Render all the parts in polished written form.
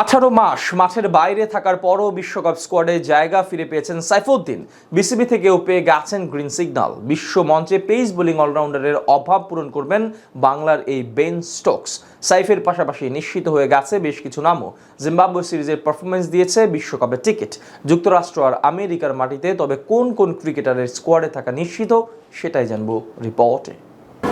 18 মাস মাঠের বাইরে থাকার পরও বিশ্বকাপ স্কোয়াডে জায়গা ফিরে পেয়েছেন সাইফুদ্দিন। বিসিবি থেকেও পেয়ে গেছেন গ্রিন সিগন্যাল। বিশ্ব মঞ্চে পেস বোলিং অলরাউন্ডারের অভাব পূরণ করবেন বাংলার এই বেন স্টোকস। সাইফের পাশাপাশি নিশ্চিত হয়ে গেছে বেশ কিছু নামও। জিম্বাবুয়ে সিরিজের পারফরমেন্স দিয়েছে বিশ্বকাপের টিকিট যুক্তরাষ্ট্র আর আমেরিকার মাটিতে। তবে কোন কোন ক্রিকেটারের স্কোয়াডে থাকা নিশ্চিত সেটাই জানবো রিপোর্টে।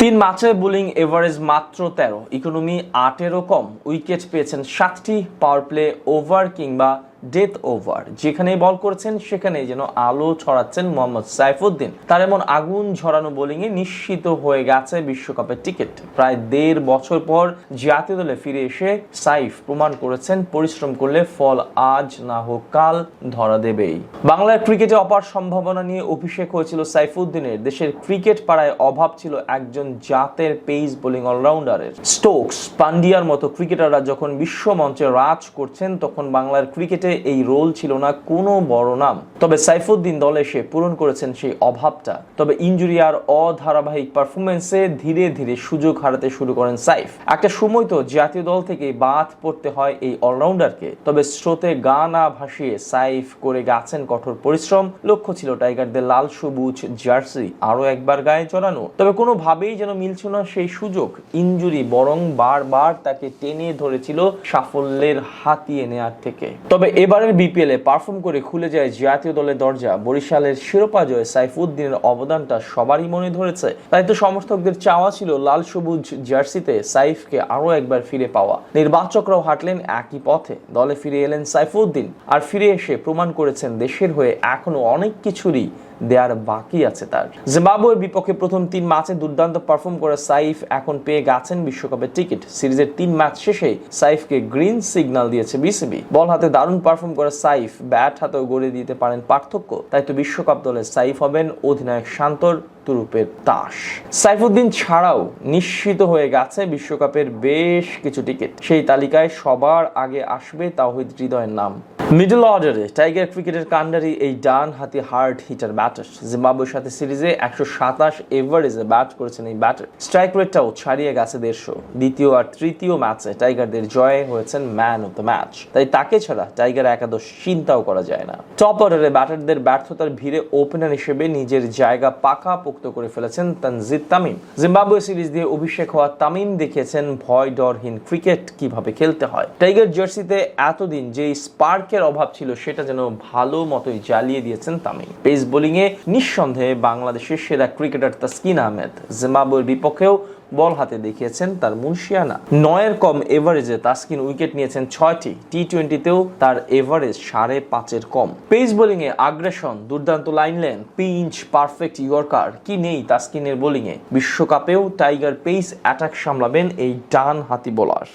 3 ম্যাচে বোলিং এভারেজ মাত্র 13, ইকোনমি 8-এরও কম, উইকেট পেয়েছেন 7টি, পাওয়ার প্লে ওভার কিংবা ডেথ ওভার যেখানেই বল করেছেন সেখানেই যেন আলো ছড়াচ্ছেন মোহাম্মদ সাইফুদ্দিন। তার এমন আগুন ঝরানো বোলিংয়ে নিশ্চিত হয়ে গেছে বিশ্বকাপের টিকিট। প্রায় 1.5 বছর পর জাতীয় দলে ফিরে এসে সাইফ প্রমাণ করেছেন পরিশ্রম করলে ফল আজ না হোক কাল ধরা দেবেই। বাংলার ক্রিকেটে অপার সম্ভাবনা নিয়ে অভিষেক হয়েছিল সাইফুদ্দিনের। দেশের ক্রিকেট পাড়ায় অভাব ছিল একজন জাতের পেস বোলিং অলরাউন্ডারের। স্টোকস, পান্ডিয়ার মতো ক্রিকেটাররা যখন বিশ্ব মঞ্চে রাজ করছেন তখন বাংলার ক্রিকেটে এই রোল ছিল না কোনো বড় নাম। তবে সাইফুদ্দিন দলে এসে পূরণ করেছেন সেই অভাবটা। তবে ইনজুরি আর অধারাবাহিক পারফরমেন্সে ধীরে ধীরে সুযোগ হারাতে শুরু করেন সাইফ। একটা সময় তো জাতীয় দল থেকে বাদ পড়তে হয় এই অলরাউন্ডারকে। তবে স্রোতে গা না ভাসিয়ে সাইফ করে গেছেন কঠোর পরিশ্রম। লক্ষ্য ছিল টাইগারদের লাল সবুজ জার্সি আরো একবার গায়ে চড়ানো। তবে কোনোভাবেই যেন মিলছিল না সেই সুযোগ। ইনজুরি বরং বারবার তাকে টেনে ধরেছিল সাফল্যের হাতিয়ে নেয়ার থেকে। তবে এবারের বিপিএল এ পারফর্ম করে খুলে যায় জাতীয় দলের দরজা। বরিশালের শিরোপা জয়ে সাইফুদ্দিনের অবদানটা সবারই মনে ধরেছে। তাই তো সমর্থকদের চাওয়া ছিল লাল সবুজ জার্সিতে সাইফকে আরো একবার ফিরে পাওয়া। নির্বাচকরাও হাঁটলেন একই পথে। দলে ফিরে এলেন সাইফুদ্দিন আর ফিরে এসে প্রমাণ করেছেন দেশের হয়ে এখনো অনেক কিছুরই দেয়ার বাকি আছে তার। জিম্বাবুয়ের বিপক্ষে প্রথম 3 ম্যাচে দুর্দান্ত পারফর্ম করে সাইফ এখন পেয়ে গেছেন বিশ্বকাপের টিকিট। সিরিজের 3 ম্যাচ শেষে সাইফকে গ্রিন সিগন্যাল দিয়েছে বিসিবি। বল হাতে দারুণ পারফর্ম করে সাইফ ব্যাট হাতেও গড়ে দিতে পারেন পার্থক্য। তাই তো বিশ্বকাপ দলে সাইফ হবেন অধিনায়ক শান্তর তুরুপের তাস। সাইফুদ্দিন ছাড়াও নিশ্চিত হয়ে গেছে বিশ্বকাপের বেশ কিছু টিকিট। সেই তালিকায় সবার আগে আসবে তাওহিদ হৃদয়ের নাম। মিডল অর্ডারে টাইগার ক্রিকেটের কান্ডারি এই ডান হাতি হার্ড হিটার ব্যাটার। জিম্বাবুয়ের সাথে সিরিজে 127 এভারেজে ব্যাট করেছেন এই ব্যাটার। স্ট্রাইক রেটটাও ছাড়িয়ে গেছে 150। দ্বিতীয় আর তৃতীয় ম্যাচে টাইগারদের জয়ে হয়েছেন ম্যান অফ দ্য ম্যাচ। তাই তাকে ছাড়া টাইগার একাদশ চিন্তাও করা যায় না। টপ অর্ডারে ব্যাটারদের ব্যর্থতার ভিড়ে ওপেনার হিসেবে নিজের জায়গা পাকাপোক্ত করে ফেলেছেন তানজিদ তামিম। জিম্বাবুয়ে সিরিজ দিয়ে অভিষেক হওয়া তামিম দেখিয়েছেন ভয় ডরহীন ক্রিকেট কিভাবে খেলতে হয়। টাইগার জার্সিতে এতদিন যে স্পার্কের অভাব ছিল সেটা যেন ভালো মতোই জ্বালিয়ে দিয়েছেন তামিম। পেস বোলিং এ নিঃসন্দেহে বাংলাদেশের সেরা ক্রিকেটার তাসকিন আহমেদ। জিম্বাবুয়ের বিপক্ষেও বল হাতে দেখিয়েছেন তার মুনশিয়ানা। 9-এর কম এভারেজে তাসকিন উইকেট নিয়েছেন 6টি। টি20তেও তার এভারেজ 5.5-এর কম। পেস বোলিং এ আগ্রাসন, দুর্দান্ত line length, pinch, perfect yorker কি নেই তাসকিনের বোলিং এ। বিশ্বকাপেও টাইগার পেস অ্যাটাক সামলাবেন এই ডান হাতি বোলার।